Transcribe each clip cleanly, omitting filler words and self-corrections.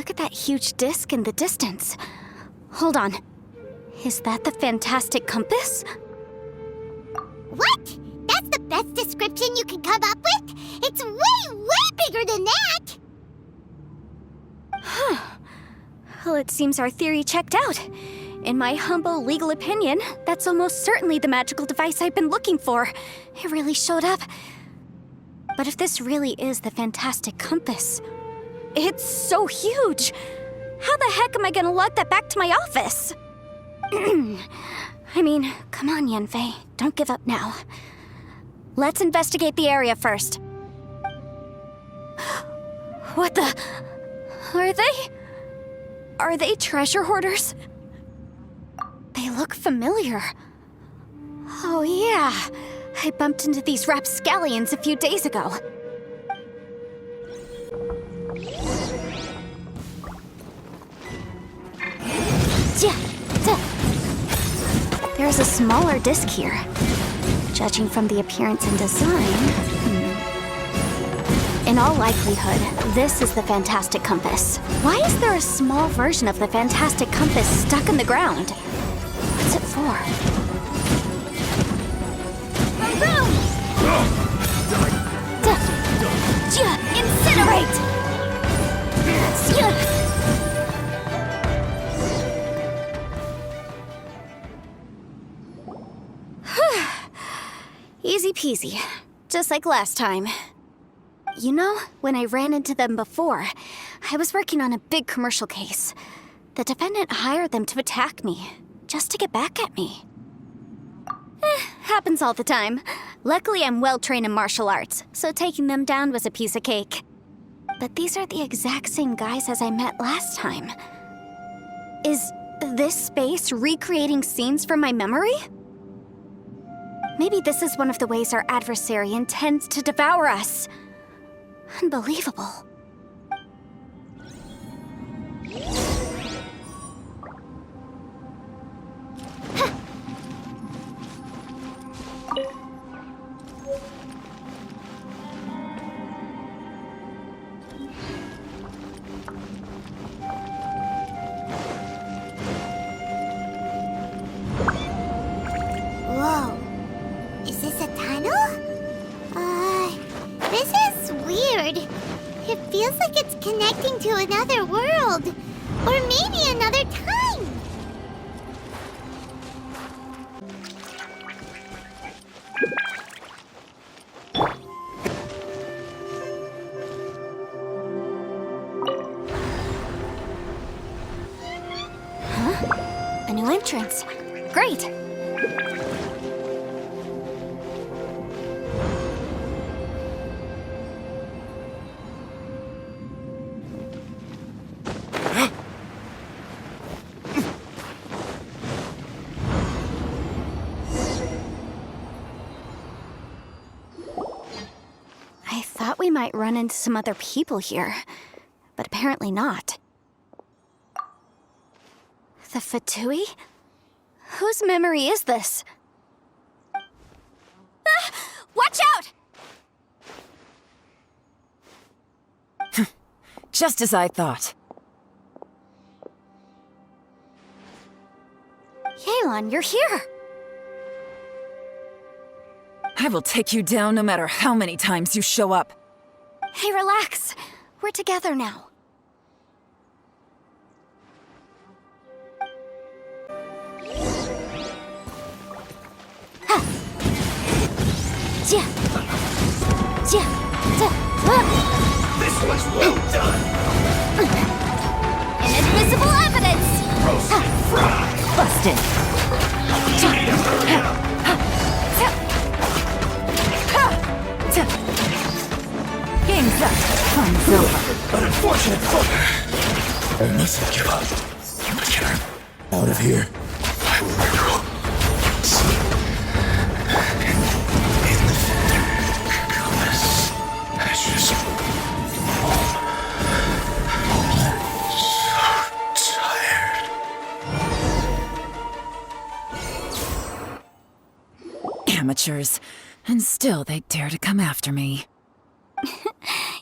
Look at that huge disc in the distance. Hold on. Is that the fantastic compass? What? That's the best description you can come up with? It's way, way bigger than that! Well, it seems our theory checked out. In my humble legal opinion, that's almost certainly the magical device I've been looking for. It really showed up. But if this really is the fantastic compass, it's so huge! How the heck am I gonna lug that back to my office? I mean, come on, Yanfei. Don't give up now. Let's investigate the area first. What the... Are they treasure hoarders? They look familiar. Oh yeah, I bumped into these rapscallions a few days ago. There's a smaller disc here. Judging from the appearance and design... In all likelihood, this is the fantastic compass. Why is there a small version of the fantastic compass stuck in the ground? What's it for? Boom! Incinerate! Easy peasy, just like last time. You know, when I ran into them before, I was working on a big commercial case. The defendant hired them to attack me, just to get back at me. Happens all the time. Luckily, I'm well-trained in martial arts, so taking them down was a piece of cake. But these are the exact same guys as I met last time. Is this space recreating scenes from my memory? Maybe this is one of the ways our adversary intends to devour us. Unbelievable. Whoa. Is this a tunnel? This is weird. It feels like it's connecting to another world. Or maybe another time. Huh? A new entrance. Great! We might run into some other people here, but apparently not. The Fatui? Whose memory is this? Ah! Watch out! Just as I thought. Yelan, you're here! I will take you down no matter how many times you show up. Hey, relax. We're together now. This was well done! Inadmissible evidence! Roasted fried! Busted! Game's up. Fun's over. An unfortunate failure. I mustn't give up. But get her out of here. I will recall. In the compass. Ashes. So tired. Amateurs. And still they dare to come after me.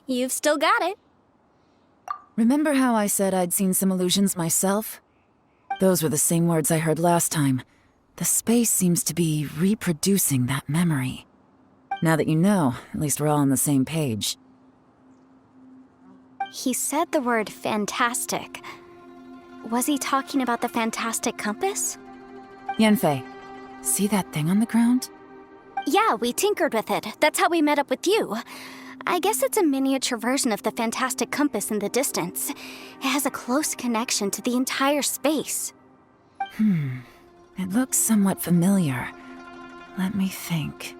You've still got it. Remember how I said I'd seen some illusions myself? Those were the same words I heard last time. The space seems to be reproducing that memory. Now that you know, at least we're all on the same page. He said the word fantastic. Was he talking about the fantastic compass? Yanfei, see that thing on the ground? Yeah, we tinkered with it. That's how we met up with you. I guess it's a miniature version of the fantastic compass in the distance. It has a close connection to the entire space. It looks somewhat familiar. Let me think.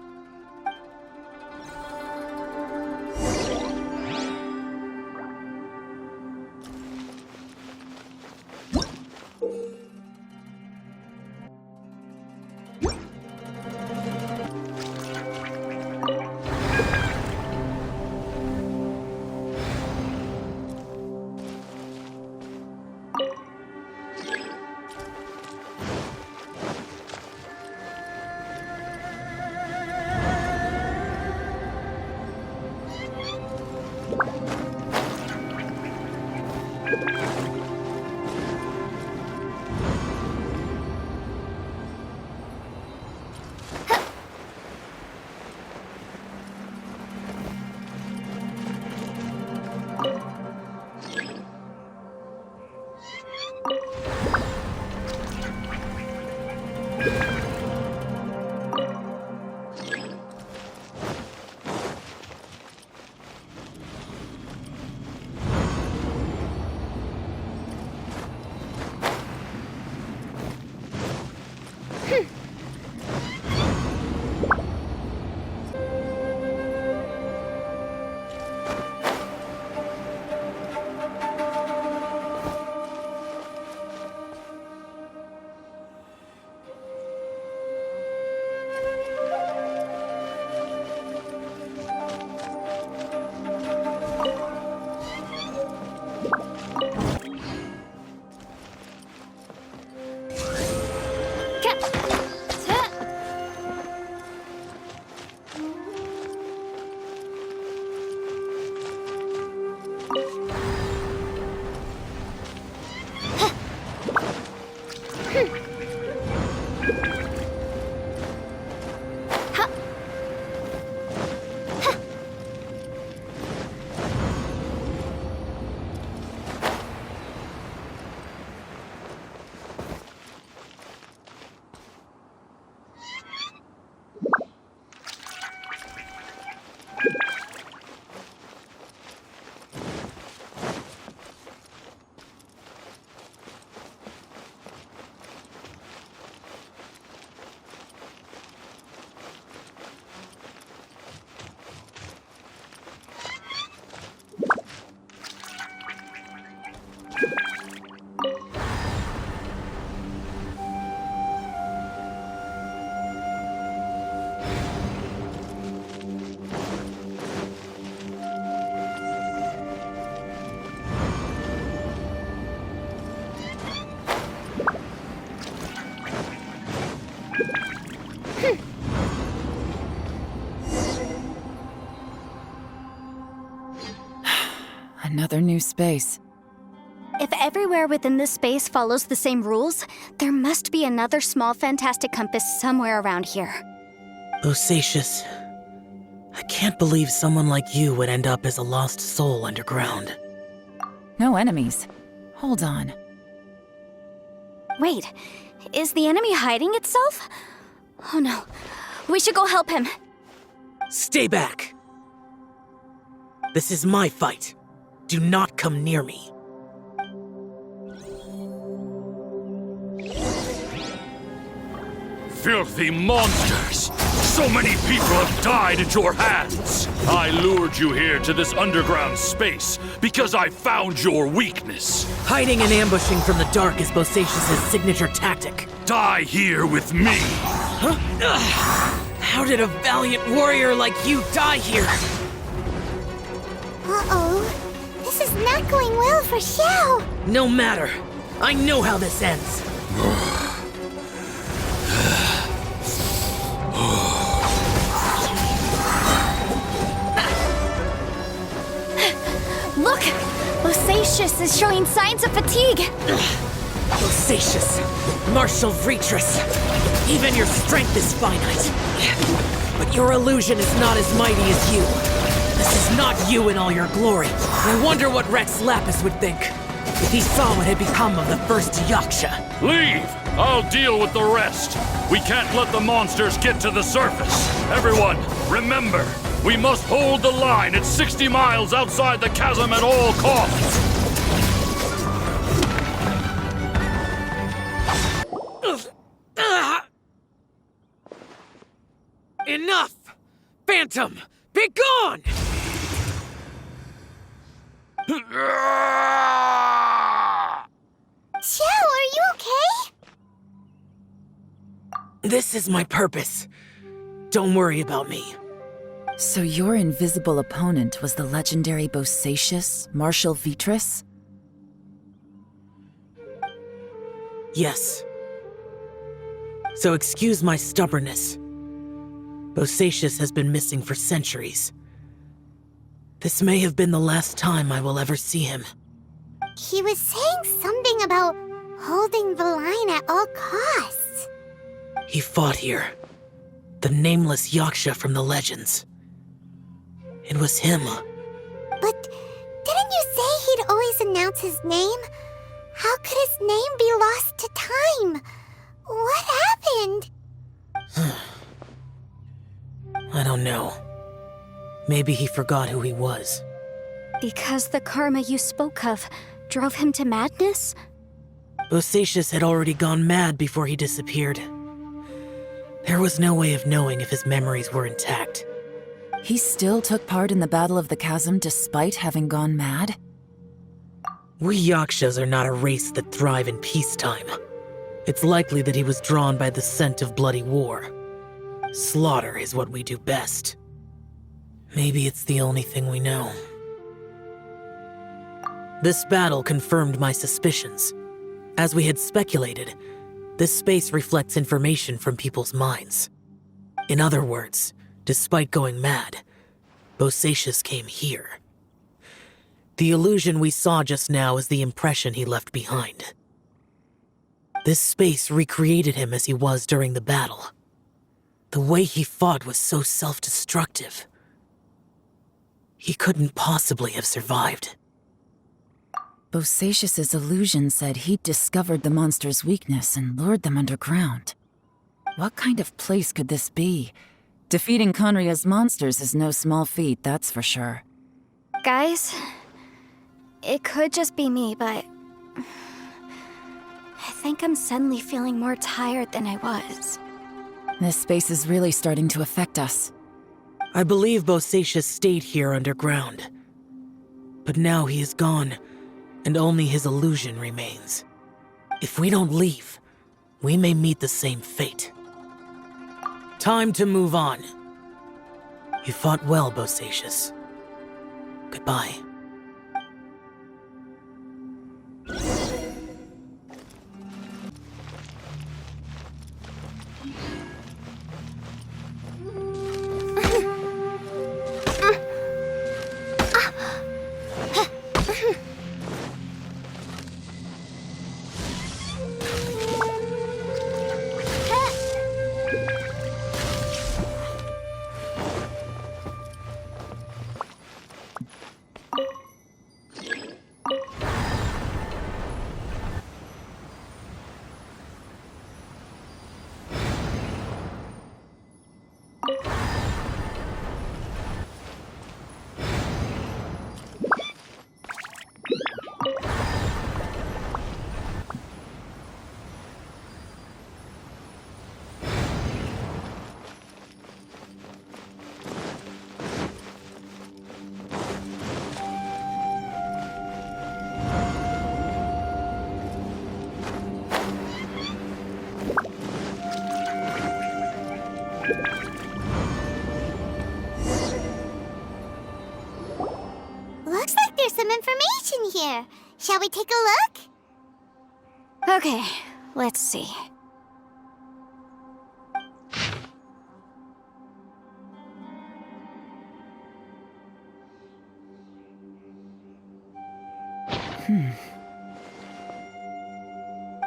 Another new space. If everywhere within this space follows the same rules, there must be another small fantastic compass somewhere around here. Bosacious. I can't believe someone like you would end up as a lost soul underground. No enemies. Hold on. Wait, is the enemy hiding itself? Oh no, we should go help him. Stay back! This is my fight. Do not come near me. Filthy monsters! So many people have died at your hands! I lured you here to this underground space because I found your weakness. Hiding and ambushing from the dark is Bosacious's signature tactic. Die here with me! Huh? Ugh. How did a valiant warrior like you die here? Uh-oh. This is not going well for Xiao. No matter. I know how this ends. Look! Bosacius is showing signs of fatigue. Bosacius, martial Vitris. Even your strength is finite. But your illusion is not as mighty as you. This is not you in all your glory. I wonder what Rex Lapis would think if he saw what had become of the first Yaksha. Leave! I'll deal with the rest. We can't let the monsters get to the surface. Everyone, remember, we must hold the line at 60 miles outside the chasm at all costs. Enough! Phantom, be gone! Xiao, are you okay? This is my purpose. Don't worry about me. So your invisible opponent was the legendary Bosacius, Martial Vitris? Yes. So excuse my stubbornness. Bosacius has been missing for centuries. This may have been the last time I will ever see him. He was saying something about holding the line at all costs. He fought here. The nameless Yaksha from the legends. It was him. But didn't you say he'd always announce his name? How could his name be lost to time? What happened? I don't know. Maybe he forgot who he was. Because the karma you spoke of drove him to madness? Bosacius had already gone mad before he disappeared. There was no way of knowing if his memories were intact. He still took part in the Battle of the Chasm despite having gone mad? We Yakshas are not a race that thrive in peacetime. It's likely that he was drawn by the scent of bloody war. Slaughter is what we do best. Maybe it's the only thing we know. This battle confirmed my suspicions. As we had speculated, this space reflects information from people's minds. In other words, despite going mad, Bosacius came here. The illusion we saw just now is the impression he left behind. This space recreated him as he was during the battle. The way he fought was so self-destructive. He couldn't possibly have survived. Bosacius's illusion said he'd discovered the monster's weakness and lured them underground. What kind of place could this be? Defeating Khaenri'ah's monsters is no small feat, that's for sure. Guys, it could just be me, but I think I'm suddenly feeling more tired than I was. This space is really starting to affect us. I believe Bosacius stayed here underground. But now he is gone, and only his illusion remains. If we don't leave, we may meet the same fate. Time to move on. You fought well, Bosacius. Goodbye. Looks like there's some information here. Shall we take a look? Okay, let's see.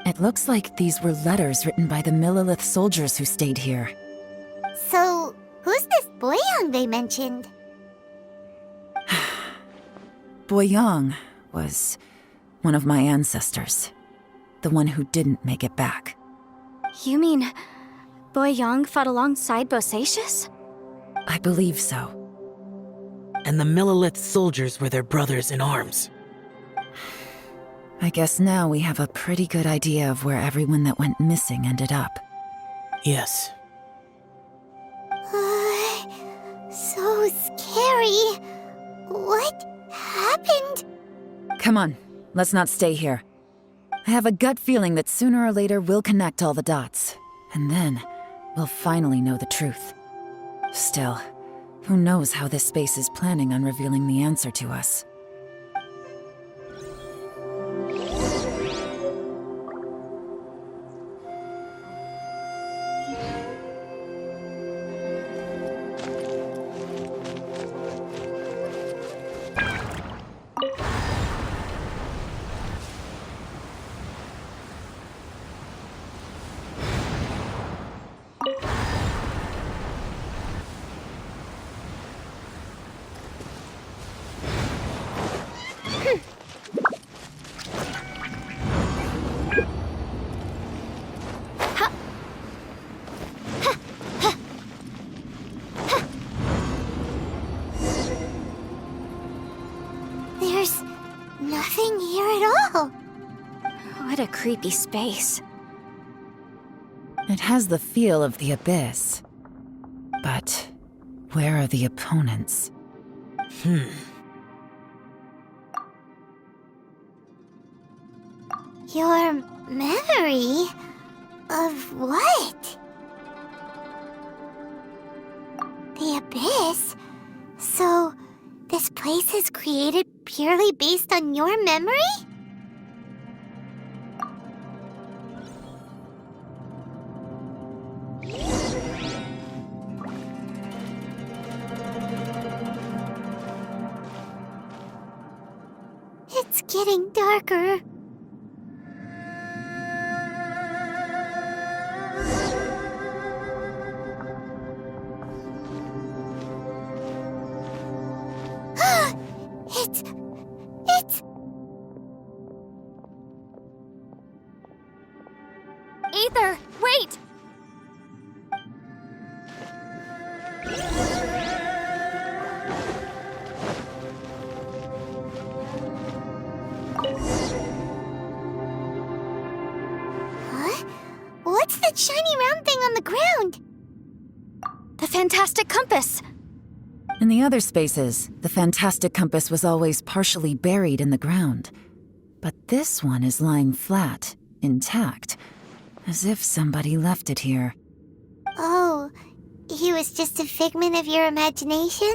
It looks like these were letters written by the Millelith soldiers who stayed here. So, who's this Boyang they mentioned? Boyang was one of my ancestors. The one who didn't make it back. You mean Boyang fought alongside Bosacius? I believe so. And the Millelith soldiers were their brothers in arms. I guess now we have a pretty good idea of where everyone that went missing ended up. Yes. So scary. What happened? Come on, let's not stay here. I have a gut feeling that sooner or later we'll connect all the dots. And then, we'll finally know the truth. Still, who knows how this space is planning on revealing the answer to us. There's nothing here at all. What a creepy space. It has the feel of the abyss. But where are the opponents? Your memory of what? The abyss? So, this place is created purely based on your memory? It's getting darker. It's... Aether, wait! Huh? What's that shiny round thing on the ground? The fantastic compass! In the other spaces, the fantastic compass was always partially buried in the ground. But this one is lying flat, intact, as if somebody left it here. Oh, he was just a figment of your imagination?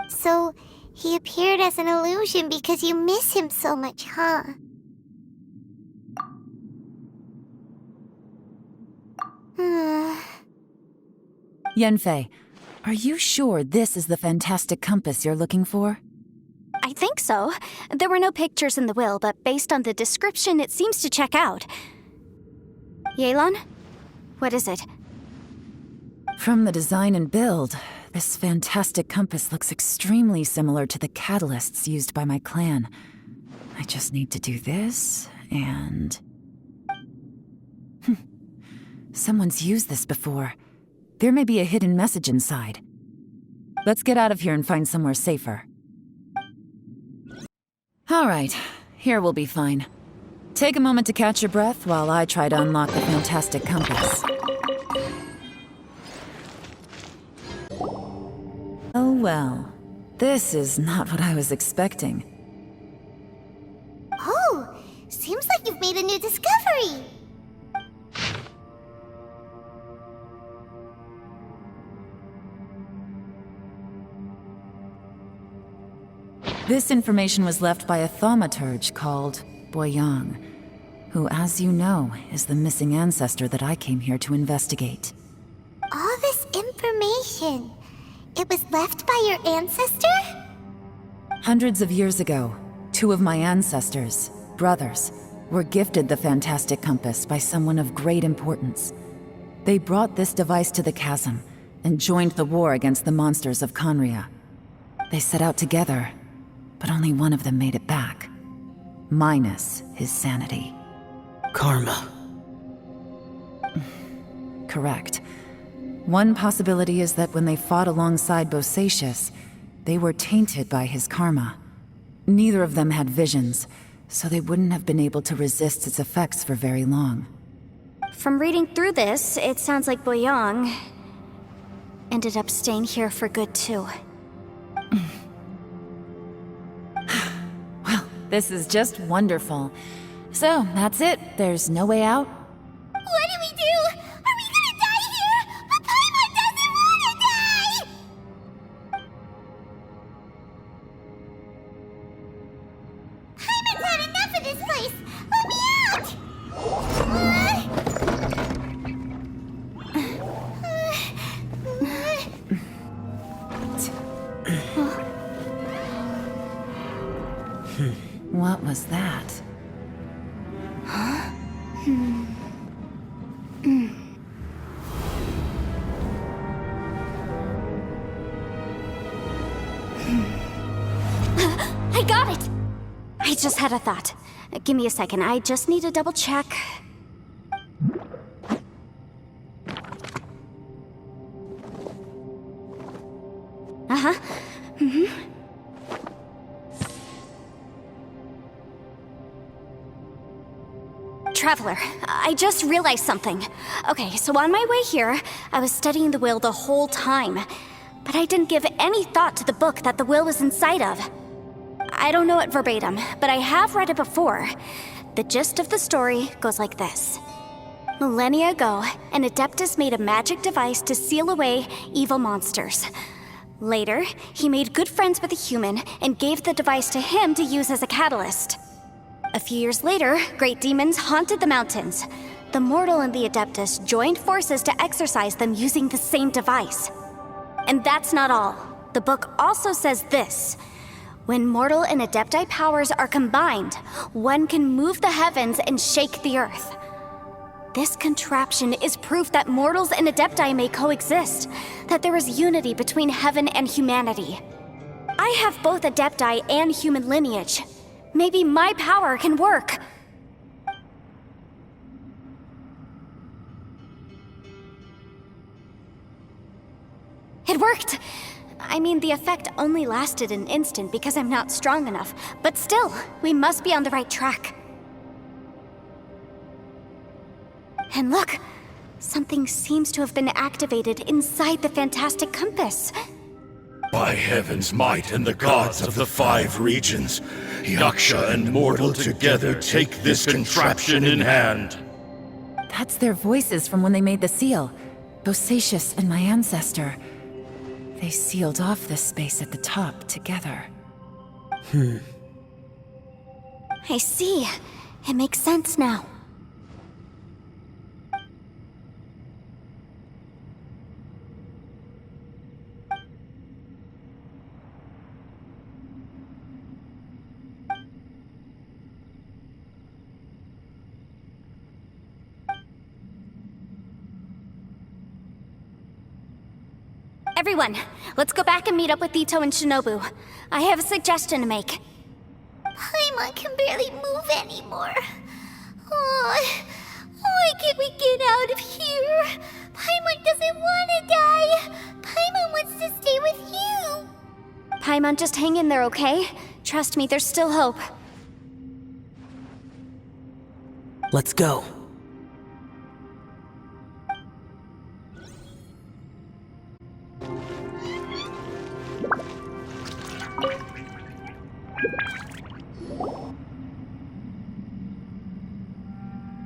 So, he appeared as an illusion because you miss him so much, huh? Yanfei, are you sure this is the fantastic compass you're looking for? I think so. There were no pictures in the will, but based on the description, it seems to check out. Yelan? What is it? From the design and build, this fantastic compass looks extremely similar to the catalysts used by my clan. I just need to do this, and... Someone's used this before. There may be a hidden message inside. Let's get out of here and find somewhere safer. All right, here we'll be fine. Take a moment to catch your breath while I try to unlock the fantastic compass. Oh well, this is not what I was expecting. Oh, seems like you've made a new discovery! This information was left by a thaumaturge called Boyang, who, as you know, is the missing ancestor that I came here to investigate. All this information, it was left by your ancestor? Hundreds of years ago, 2 of my ancestors, brothers, were gifted the fantastic compass by someone of great importance. They brought this device to the chasm and joined the war against the monsters of Khaenri'ah. They set out together, but only one of them made it back. Minus his sanity. Karma. Correct. One possibility is that when they fought alongside Bosacius, they were tainted by his karma. Neither of them had visions, so they wouldn't have been able to resist its effects for very long. From reading through this, it sounds like Boyang ended up staying here for good too. Well, this is just wonderful. So, that's it. There's no way out? What do we do? Are we gonna die here? But Paimon doesn't wanna die! Paimon's had enough of this place! Let me out! What was that? I got it! I just had a thought. Give me a second, I just need to double check. Uh-huh. Traveler, I just realized something. Okay, so on my way here, I was studying the will the whole time. But I didn't give any thought to the book that the will was inside of. I don't know it verbatim, but I have read it before. The gist of the story goes like this. Millennia ago, an Adeptus made a magic device to seal away evil monsters. Later, he made good friends with a human and gave the device to him to use as a catalyst. A few years later, great demons haunted the mountains. The mortal and the Adeptus joined forces to exorcise them using the same device. And that's not all. The book also says this. When mortal and Adepti powers are combined, one can move the heavens and shake the earth. This contraption is proof that mortals and Adepti may coexist, that there is unity between heaven and humanity. I have both Adepti and human lineage. Maybe my power can work. It worked! I mean, the effect only lasted an instant because I'm not strong enough, but still, we must be on the right track. And look, something seems to have been activated inside the fantastic compass. By heaven's might and the gods of the 5 regions, Yaksha and mortal together take this contraption in hand. That's their voices from when they made the seal. Bosacius and my ancestor. They sealed off this space at the top together. I see. It makes sense now. Everyone, let's go back and meet up with Ito and Shinobu. I have a suggestion to make. Paimon can barely move anymore. Oh, why can't we get out of here? Paimon doesn't want to die. Paimon wants to stay with you. Paimon, just hang in there, okay? Trust me, there's still hope. Let's go.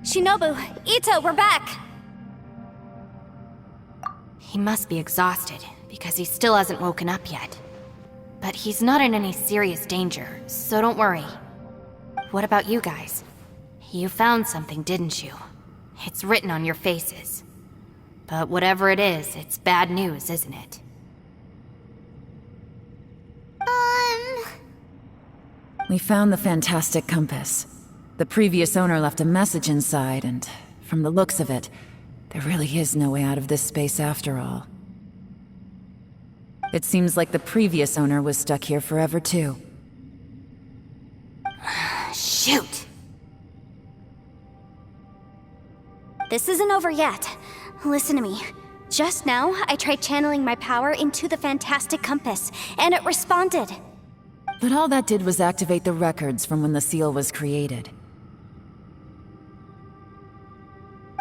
Shinobu, Ito, we're back! He must be exhausted, because he still hasn't woken up yet. But he's not in any serious danger, so don't worry. What about you guys? You found something, didn't you? It's written on your faces. But whatever it is, it's bad news, isn't it? We found the fantastic compass. The previous owner left a message inside, and from the looks of it, there really is no way out of this space after all. It seems like the previous owner was stuck here forever too. Shoot! This isn't over yet. Listen to me. Just now, I tried channeling my power into the fantastic compass, and it responded. But all that did was activate the records from when the seal was created.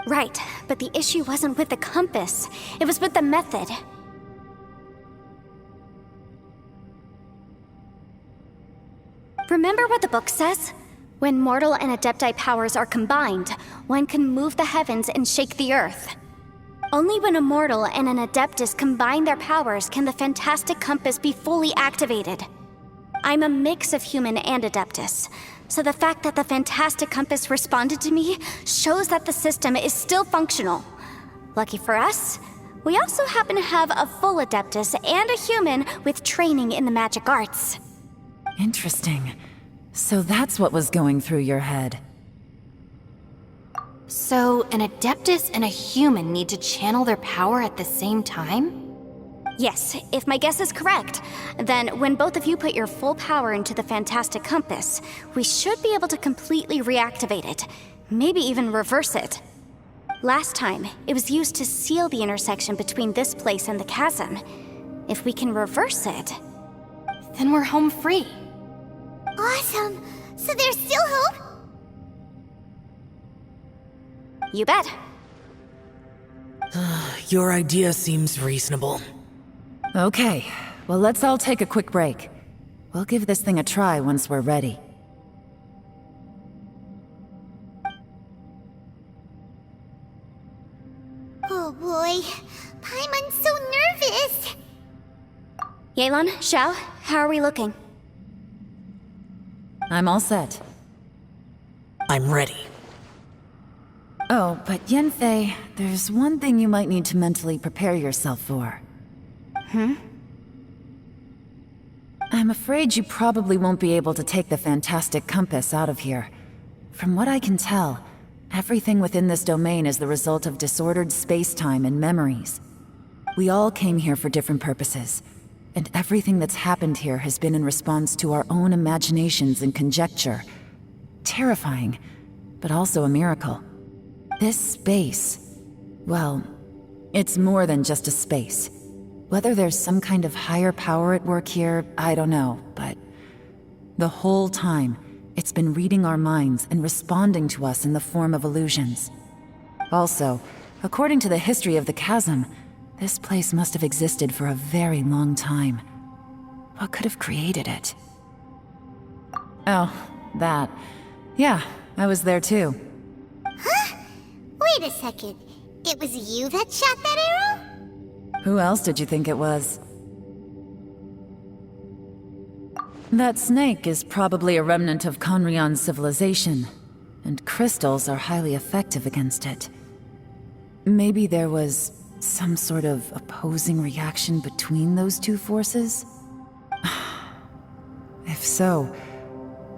Right, but the issue wasn't with the compass. It was with the method. Remember what the book says? When mortal and adepti powers are combined, one can move the heavens and shake the earth. Only when a mortal and an adeptus combine their powers can the fantastic compass be fully activated. I'm a mix of human and adeptus, so the fact that the fantastic compass responded to me shows that the system is still functional. Lucky for us, we also happen to have a full adeptus and a human with training in the magic arts. Interesting. So that's what was going through your head. So, an Adeptus and a human need to channel their power at the same time? Yes, if my guess is correct, then when both of you put your full power into the fantastic compass, we should be able to completely reactivate it, maybe even reverse it. Last time, it was used to seal the intersection between this place and the chasm. If we can reverse it, Then we're home free. Awesome! So there's still hope? you bet. Your idea seems reasonable. Okay, well let's all take a quick break. We'll give this thing a try once we're ready. Oh boy, Paimon's so nervous! Yelan, Xiao, how are we looking? I'm all set. I'm ready. Oh, but Yanfei, there's one thing you might need to mentally prepare yourself for. I'm afraid you probably won't be able to take the fantastic compass out of here. From what I can tell, everything within this domain is the result of disordered space-time and memories. We all came here for different purposes, and everything that's happened here has been in response to our own imaginations and conjecture. Terrifying, but also a miracle. This space, well, it's more than just a space. Whether there's some kind of higher power at work here, I don't know, but the whole time, it's been reading our minds and responding to us in the form of illusions. Also, according to the history of the chasm, this place must have existed for a very long time. What could have created it? Oh, that. Yeah, I was there too. Huh? Wait a second. It was you that shot that arrow? Who else did you think it was? That snake is probably a remnant of Khaenri'ah's civilization, and crystals are highly effective against it. Maybe there was some sort of opposing reaction between those two forces? If so,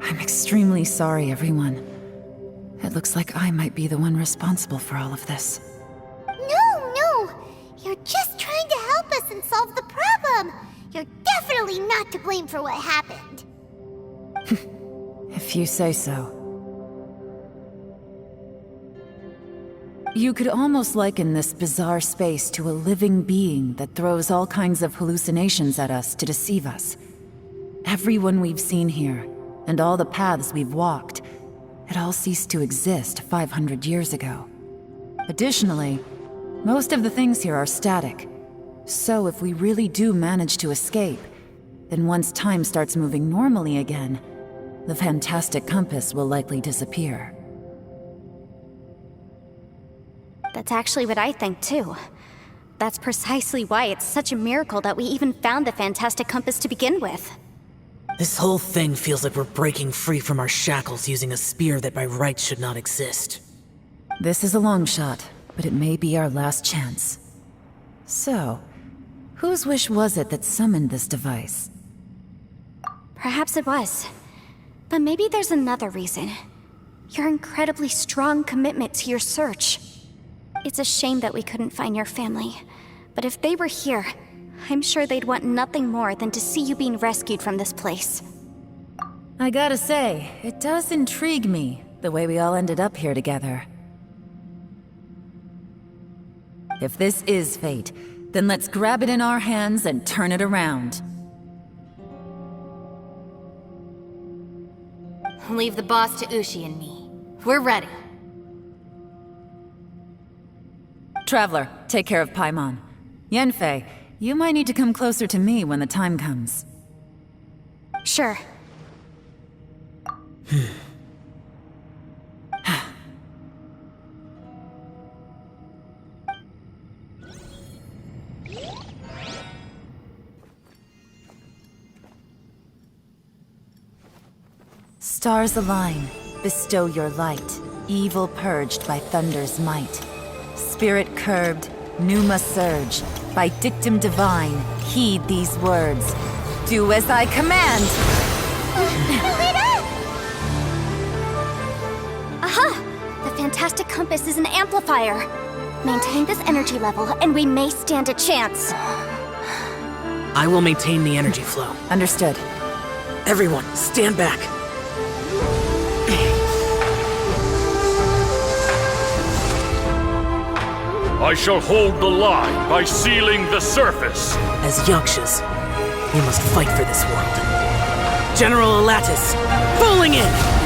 I'm extremely sorry, everyone. It looks like I might be the one responsible for all of this. No! You're just trying to help us and solve the problem! You're definitely not to blame for what happened. If you say so. You could almost liken this bizarre space to a living being that throws all kinds of hallucinations at us to deceive us. Everyone we've seen here, and all the paths we've walked, it all ceased to exist 500 years ago. Additionally, most of the things here are static. So if we really do manage to escape, then once time starts moving normally again, the fantastic compass will likely disappear. That's actually what I think too. That's precisely why it's such a miracle that we even found the fantastic compass to begin with. This whole thing feels like we're breaking free from our shackles using a spear that by rights should not exist. This is a long shot, but it may be our last chance. So, whose wish was it that summoned this device? Perhaps it was. But maybe there's another reason. Your incredibly strong commitment to your search. It's a shame that we couldn't find your family. But if they were here, I'm sure they'd want nothing more than to see you being rescued from this place. I gotta say, it does intrigue me, the way we all ended up here together. If this is fate, then let's grab it in our hands and turn it around. Leave the boss to Ushi and me. We're ready. Traveler, take care of Paimon. Yanfei, you might need to come closer to me when the time comes. Sure. Stars align, bestow your light, evil purged by thunder's might. Spirit curbed, pneuma surge, by dictum divine, heed these words. Do as I command! Aha! The fantastic compass is an amplifier. Maintain this energy level, and we may stand a chance. I will maintain the energy flow. Understood. Everyone, stand back. I shall hold the line by sealing the surface. As Yakshas, we must fight for this world. General Alatus, falling in!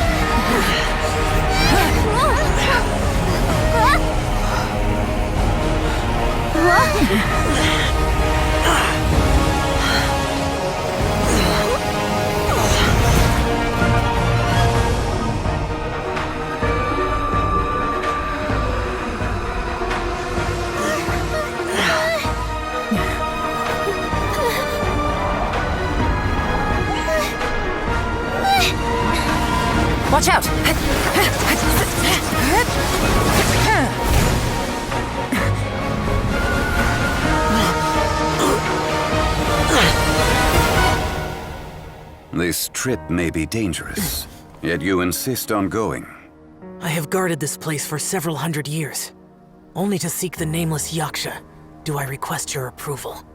Watch out! This trip may be dangerous, yet you insist on going. I have guarded this place for several hundred years. Only to seek the nameless Yaksha do I request your approval.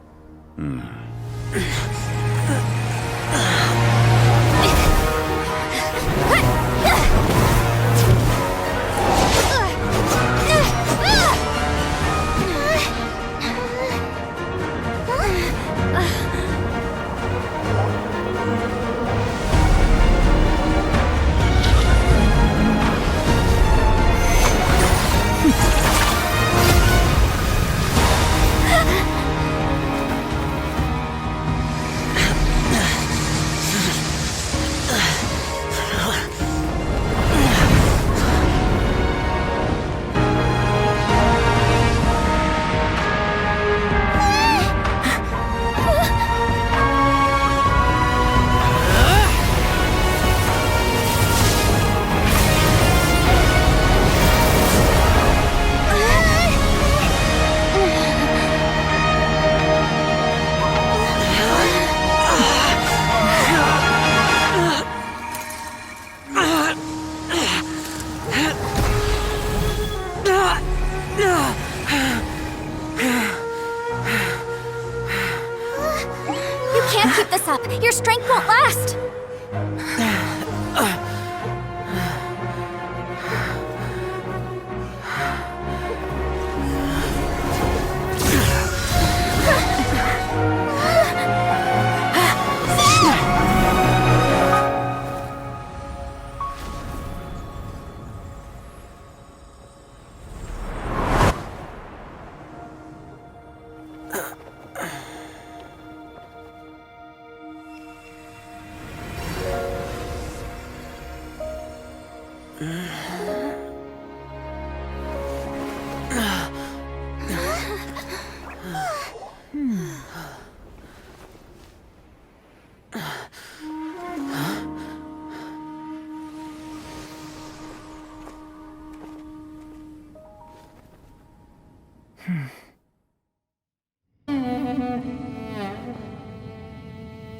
Your strength won't last!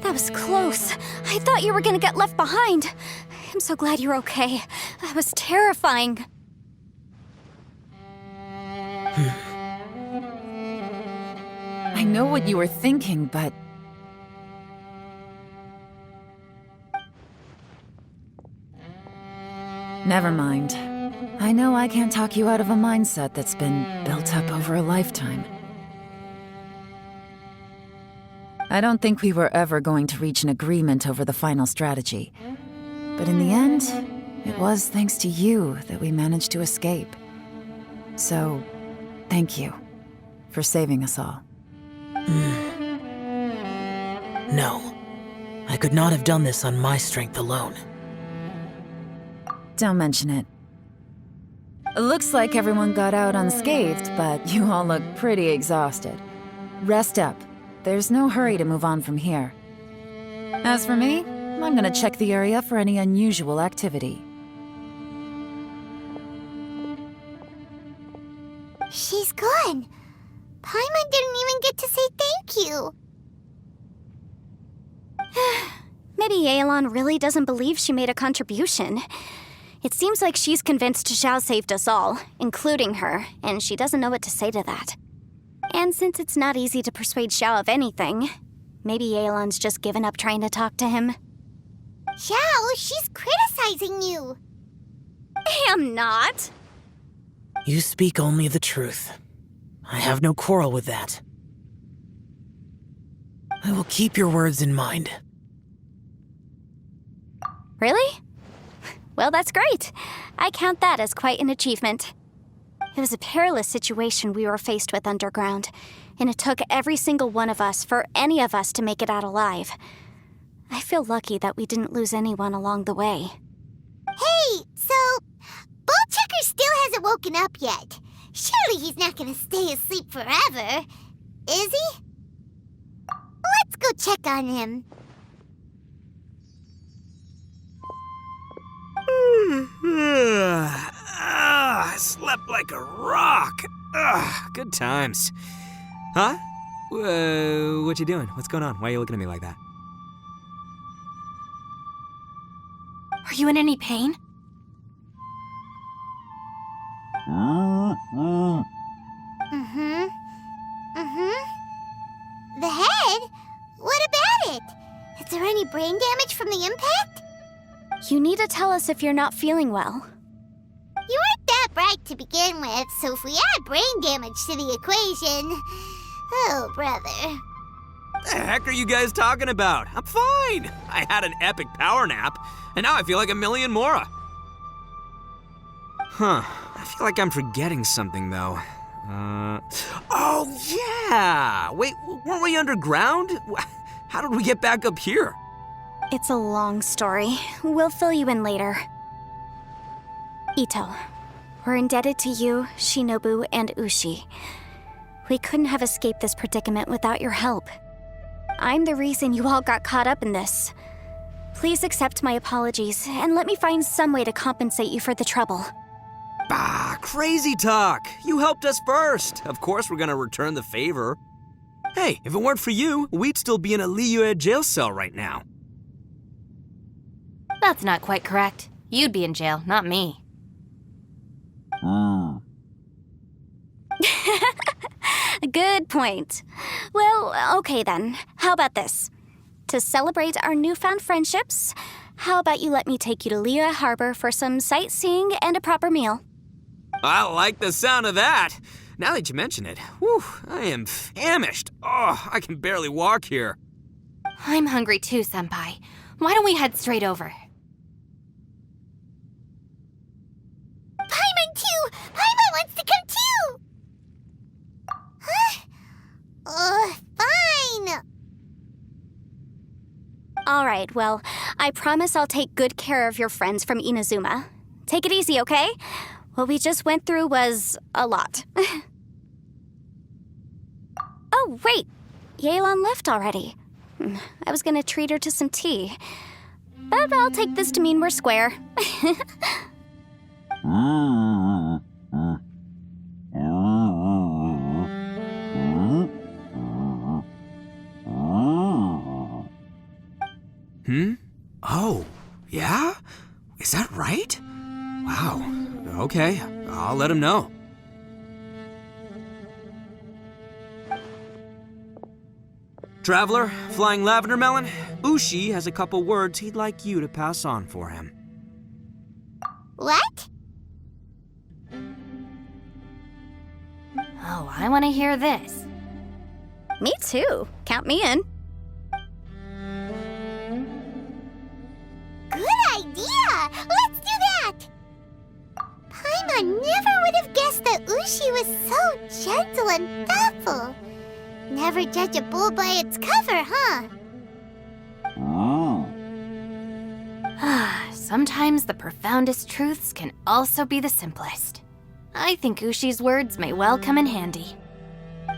That was close. I thought you were gonna get left behind. I'm so glad you're okay. That was terrifying. I know what you were thinking, but... Never mind. I know I can't talk you out of a mindset that's been built up over a lifetime. I don't think we were ever going to reach an agreement over the final strategy. But in the end, it was thanks to you that we managed to escape. So, thank you for saving us all. No. I could not have done this on my strength alone. Don't mention it. It looks like everyone got out unscathed, but you all look pretty exhausted. Rest up. There's no hurry to move on from here. As for me, I'm gonna check the area for any unusual activity. She's gone. Paimon didn't even get to say thank you. Maybe Yelan really doesn't believe she made a contribution. It seems like she's convinced Xiao saved us all, including her, and she doesn't know what to say to that. And since it's not easy to persuade Xiao of anything, maybe Yelan's just given up trying to talk to him. Xiao, she's criticizing you. I am not. You speak only the truth. I have no quarrel with that. I will keep your words in mind. Really? Well, that's great. I count that as quite an achievement. It was a perilous situation we were faced with underground, and it took every single one of us for any of us to make it out alive. I feel lucky that we didn't lose anyone along the way. Hey, so Ballchecker still hasn't woken up yet. Surely he's not gonna stay asleep forever, is he? Let's go check on him. I slept like a rock. Good times. Huh? What you doing? What's going on? Why are you looking at me like that? Are you in any pain? The head? What about it? Is there any brain damage from the impact? You need to tell us if you're not feeling well. You weren't that bright to begin with, so if we add brain damage to the equation... Oh, brother. The heck are you guys talking about? I'm fine. I had an epic power nap, and now I feel like a million Mora. Huh. I feel like I'm forgetting something, though. Oh, yeah! Wait, weren't we underground? How did we get back up here? It's a long story. We'll fill you in later. Ito, we're indebted to you, Shinobu, and Ushi. We couldn't have escaped this predicament without your help. I'm the reason you all got caught up in this. Please accept my apologies, and let me find some way to compensate you for the trouble. Bah, crazy talk. You helped us first. Of course we're gonna return the favor. Hey, if it weren't for you, we'd still be in a Liyue jail cell right now. That's not quite correct. You'd be in jail, not me. Good point. Well, okay then. How about this? To celebrate our newfound friendships, how about you let me take you to Liyue Harbor for some sightseeing and a proper meal? I like the sound of that. Now that you mention it, whew, I am famished. Oh, I can barely walk here. I'm hungry too, Senpai. Why don't we head straight over? Paimon too! Paimon wants to come too! Huh? Fine! Alright, well, I promise I'll take good care of your friends from Inazuma. Take it easy, okay? What we just went through was a lot. Oh, wait! Yelan left already. I was gonna treat her to some tea. But I'll take this to mean we're square. Oh, yeah? Wow. Okay, I'll let him know. Traveler, Flying Lavender Melon, Ushi has a couple words he'd like you to pass on for him. What? Oh, I want to hear this. Me too. Count me in. Good idea! Let's do that! Paimon never would have guessed that Ushi was so gentle and thoughtful. Never judge a bull by its cover, huh? Sometimes the profoundest truths can also be the simplest. I think Ushi's words may well come in handy.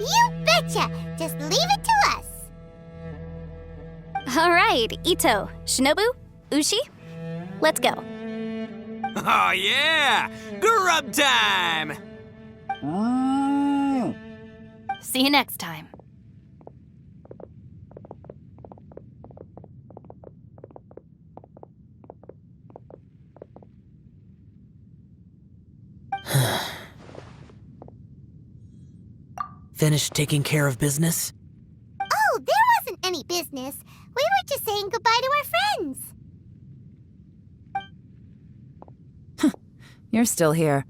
You betcha! Just leave it to us! All right, Ito, Shinobu, Ushi, let's go. Oh yeah! Grub time! See you next time. Finished taking care of business? Oh, there wasn't any business. We were just saying goodbye to our friends. You're still here.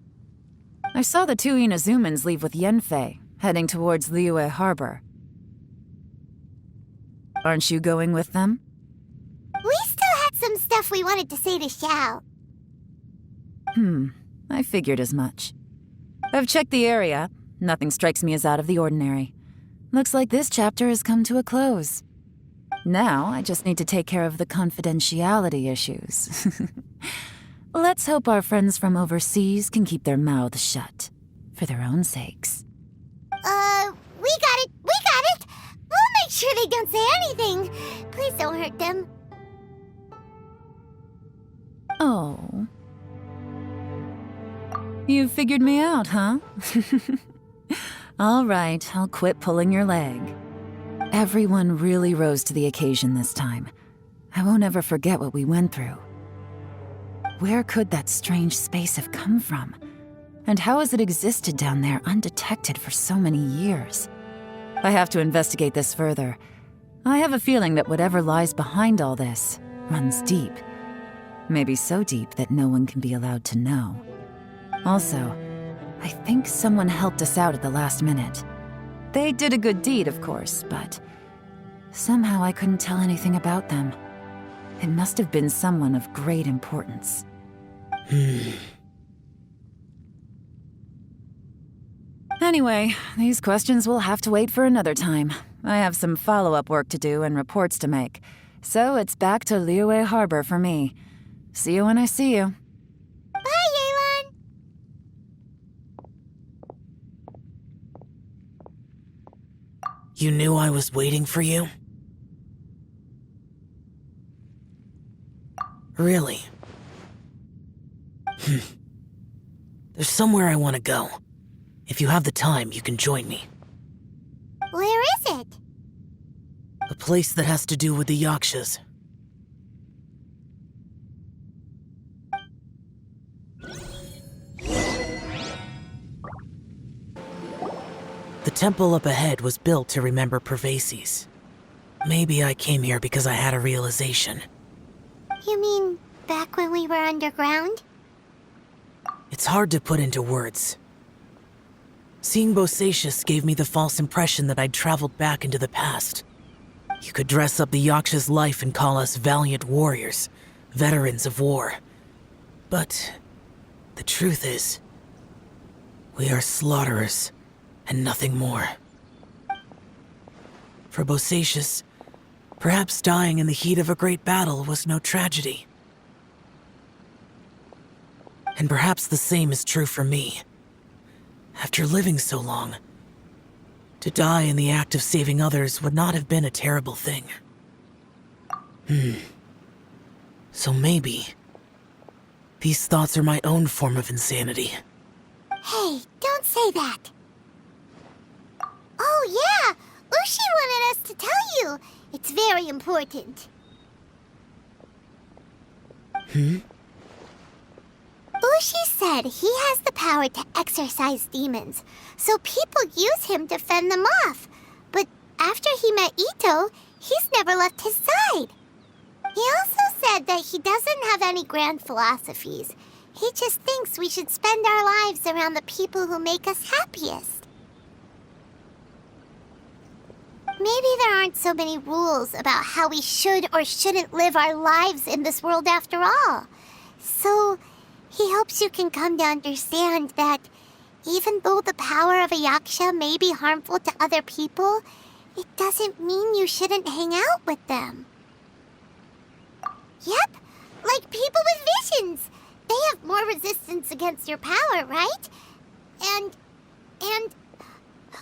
I saw the two Inazumans leave with Yanfei, heading towards Liyue Harbor. Aren't you going with them? We still had some stuff we wanted to say to Xiao. I figured as much. I've checked the area. Nothing strikes me as out of the ordinary. Looks like this chapter has come to a close. Now, I just need to take care of the confidentiality issues. Let's hope our friends from overseas can keep their mouths shut. For their own sakes. We got it! We got it! We'll make sure they don't say anything. Please don't hurt them. Oh. You figured me out, huh? All right, I'll quit pulling your leg. Everyone really rose to the occasion this time. I won't ever forget what we went through. Where could that strange space have come from? And how has it existed down there undetected for so many years? I have to investigate this further. I have a feeling that whatever lies behind all this runs deep. Maybe so deep that no one can be allowed to know. Also, I think someone helped us out at the last minute. They did a good deed, of course, but somehow I couldn't tell anything about them. It must have been someone of great importance. Anyway, these questions will have to wait for another time. I have some follow-up work to do and reports to make. So it's back to Liyue Harbor for me. See you when I see you. Bye, Yelan! You knew I was waiting for you? Really? There's somewhere I want to go. If you have the time, you can join me. Where is it? A place that has to do with the Yakshas. The temple up ahead was built to remember Pervases. Maybe I came here because I had a realization. You mean back when we were underground? It's hard to put into words. Seeing Bosacius gave me the false impression that I'd traveled back into the past. You could dress up the Yaksha's life and call us valiant warriors, veterans of war. But the truth is, we are slaughterers and nothing more. For Bosacius, perhaps dying in the heat of a great battle was no tragedy. And perhaps the same is true for me. After living so long, to die in the act of saving others would not have been a terrible thing. So maybe these thoughts are my own form of insanity. Hey, don't say that. Oh yeah, Ushi wanted us to tell you. It's very important. Roshi said he has the power to exorcise demons, so people use him to fend them off. But after he met Ito, he's never left his side. He also said that he doesn't have any grand philosophies. He just thinks we should spend our lives around the people who make us happiest. Maybe there aren't so many rules about how we should or shouldn't live our lives in this world after all. So, he hopes you can come to understand that even though the power of a yaksha may be harmful to other people, it doesn't mean you shouldn't hang out with them. Yep, like people with visions. They have more resistance against your power, right? And...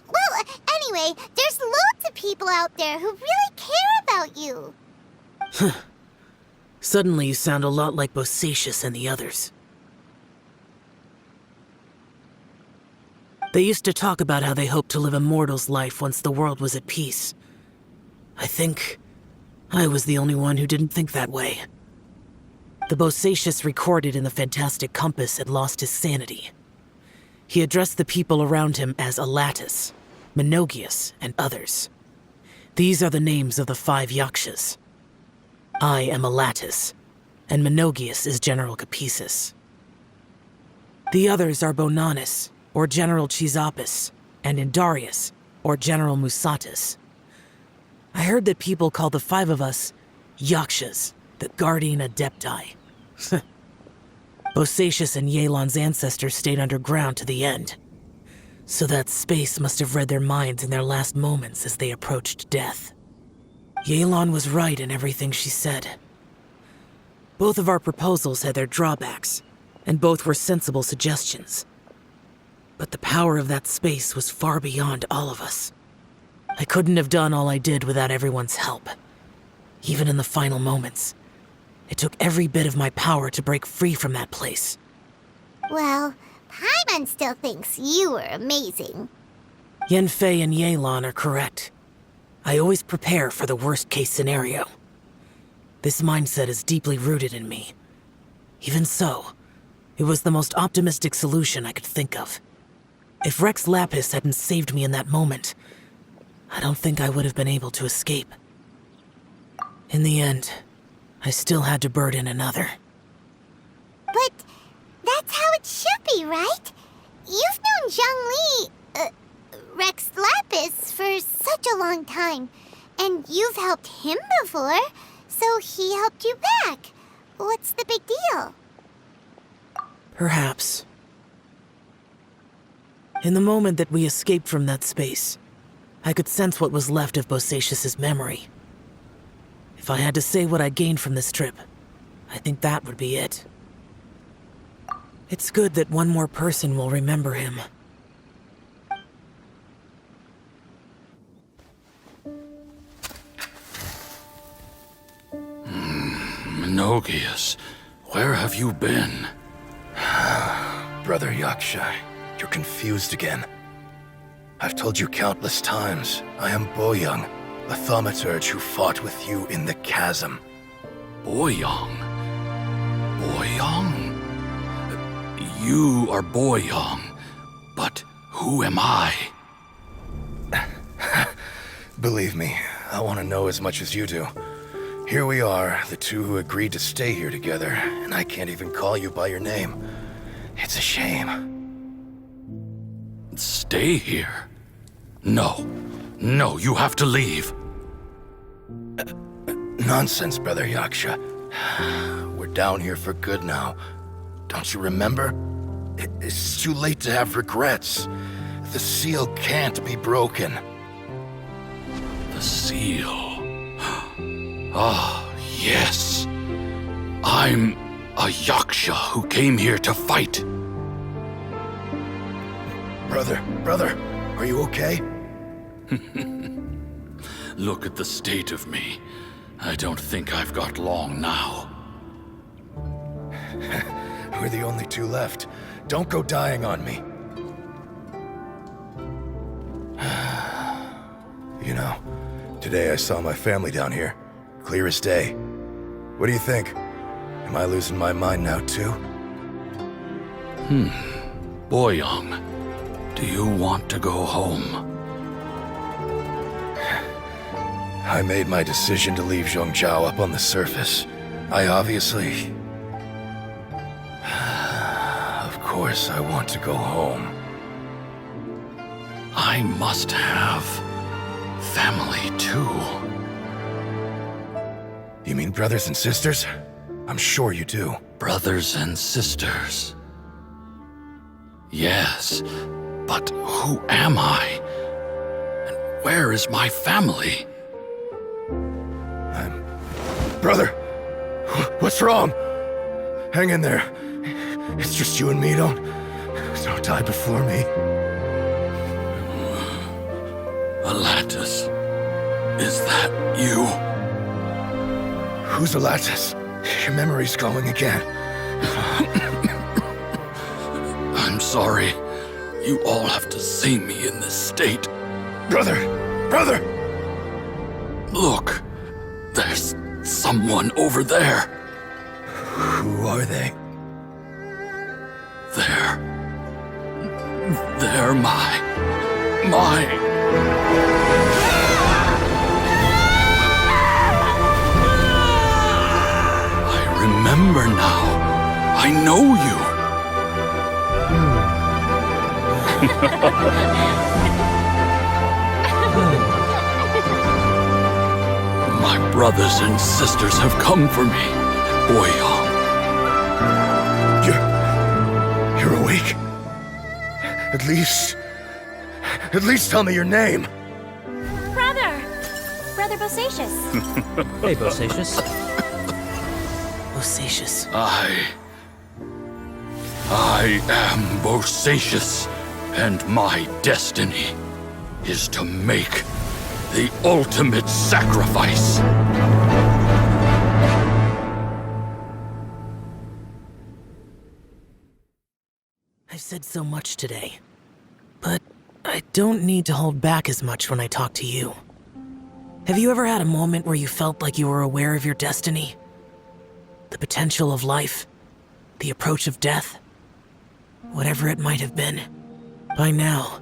Well, anyway, there's loads of people out there who really care about you. Suddenly you sound a lot like Bosacius and the others. They used to talk about how they hoped to live a mortal's life once the world was at peace. I think I was the only one who didn't think that way. The Bosacius recorded in the Fantastic Compass had lost his sanity. He addressed the people around him as Alatus, Menogias, and others. These are the names of the 5 yakshas. I am Alatus, and Menogias is General Capisis. The others are Bonanis, or General Chisapis, and Indarius, or General Musatis. I heard that people call the 5 of us yakshas, the Guardian Adepti. Bosacius and Yelan's ancestors stayed underground to the end, so that space must have read their minds in their last moments as they approached death. Yelan was right in everything she said. Both of our proposals had their drawbacks, and both were sensible suggestions. But the power of that space was far beyond all of us. I couldn't have done all I did without everyone's help. Even in the final moments, it took every bit of my power to break free from that place. Well, Paimon still thinks you were amazing. Yenfei and Yelan are correct. I always prepare for the worst-case scenario. This mindset is deeply rooted in me. Even so, it was the most optimistic solution I could think of. If Rex Lapis hadn't saved me in that moment, I don't think I would have been able to escape. In the end, I still had to burden another. But that's how it should be, right? You've known Zhang Li, Rex Lapis, for such a long time. And you've helped him before, so he helped you back. What's the big deal? Perhaps. In the moment that we escaped from that space, I could sense what was left of Bosacius's memory. If I had to say what I gained from this trip, I think that would be it. It's good that one more person will remember him. Menogias, where have you been? Brother Yaksha, you're confused again. I've told you countless times, I am Boyoung, the thaumaturge who fought with you in the chasm. Boyoung? Boyoung? You are Boyoung, but who am I? Believe me, I want to know as much as you do. Here we are, the two who agreed to stay here together, and I can't even call you by your name. It's a shame. Stay here? No, you have to leave. Nonsense, Brother Yaksha. We're down here for good now. Don't you remember? It's too late to have regrets. The seal can't be broken. The seal. Ah, yes. I'm a Yaksha who came here to fight. Brother, are you okay? Look at the state of me. I don't think I've got long now. We're the only two left. Don't go dying on me. You know, today I saw my family down here. Clear as day. What do you think? Am I losing my mind now, too? Boyoung, do you want to go home? I made my decision to leave Zhongzhao up on the surface. I obviously... Of course I want to go home. I must have family too. You mean brothers and sisters? I'm sure you do. Brothers and sisters. Yes, but who am I? And where is my family? Brother, what's wrong? Hang in there. It's just you and me, don't die before me. Alatus, is that you? Who's Alatus? Your memory's going again. I'm sorry. You all have to see me in this state. Brother! Look, there's someone over there. Who are they? They're my... I remember now. I know you. My brothers and sisters have come for me, Boyoung. You're awake? At least tell me your name. Brother Bosacious. Hey, Bosacious. Bosacious. I am Bosacious, and my destiny is to make the ultimate sacrifice. I've said so much today, but I don't need to hold back as much when I talk to you. Have you ever had a moment where you felt like you were aware of your destiny? The potential of life? The approach of death? Whatever it might have been. By now,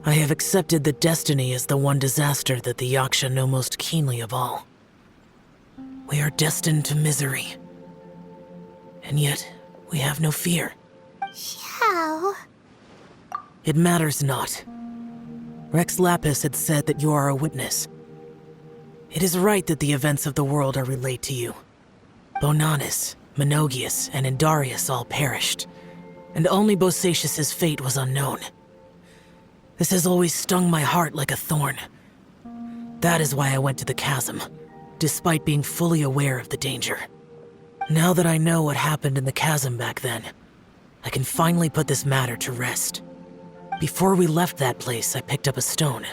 I have accepted that destiny is the one disaster that the Yaksha know most keenly of all. We are destined to misery. And yet, we have no fear. Xiao. It matters not. Rex Lapis had said that you are a witness. It is right that the events of the world are relayed to you. Bonanis, Menogias, and Indarius all perished, and only Bosacious' fate was unknown. This has always stung my heart like a thorn. That is why I went to the chasm, despite being fully aware of the danger. Now that I know what happened in the chasm back then, I can finally put this matter to rest. Before we left that place, I picked up a stone.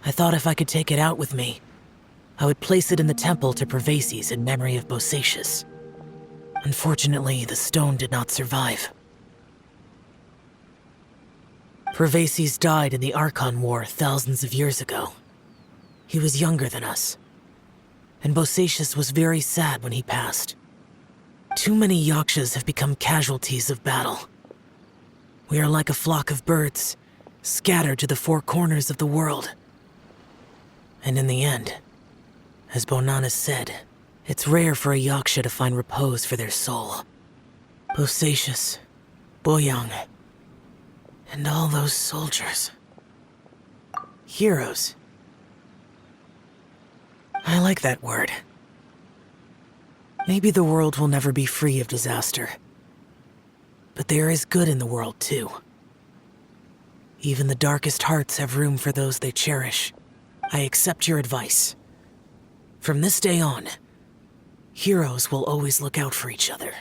I thought if I could take it out with me, I would place it in the temple to Pervases in memory of Bosacious. Unfortunately, the stone did not survive. Pervases died in the Archon War thousands of years ago. He was younger than us, and Bosacious was very sad when he passed. Too many Yakshas have become casualties of battle. We are like a flock of birds, scattered to the four corners of the world. And in the end, as Bonanis said, it's rare for a Yaksha to find repose for their soul. Bosacious, Boyoung, and all those soldiers. Heroes. I like that word. Maybe the world will never be free of disaster. But there is good in the world, too. Even the darkest hearts have room for those they cherish. I accept your advice. From this day on, heroes will always look out for each other.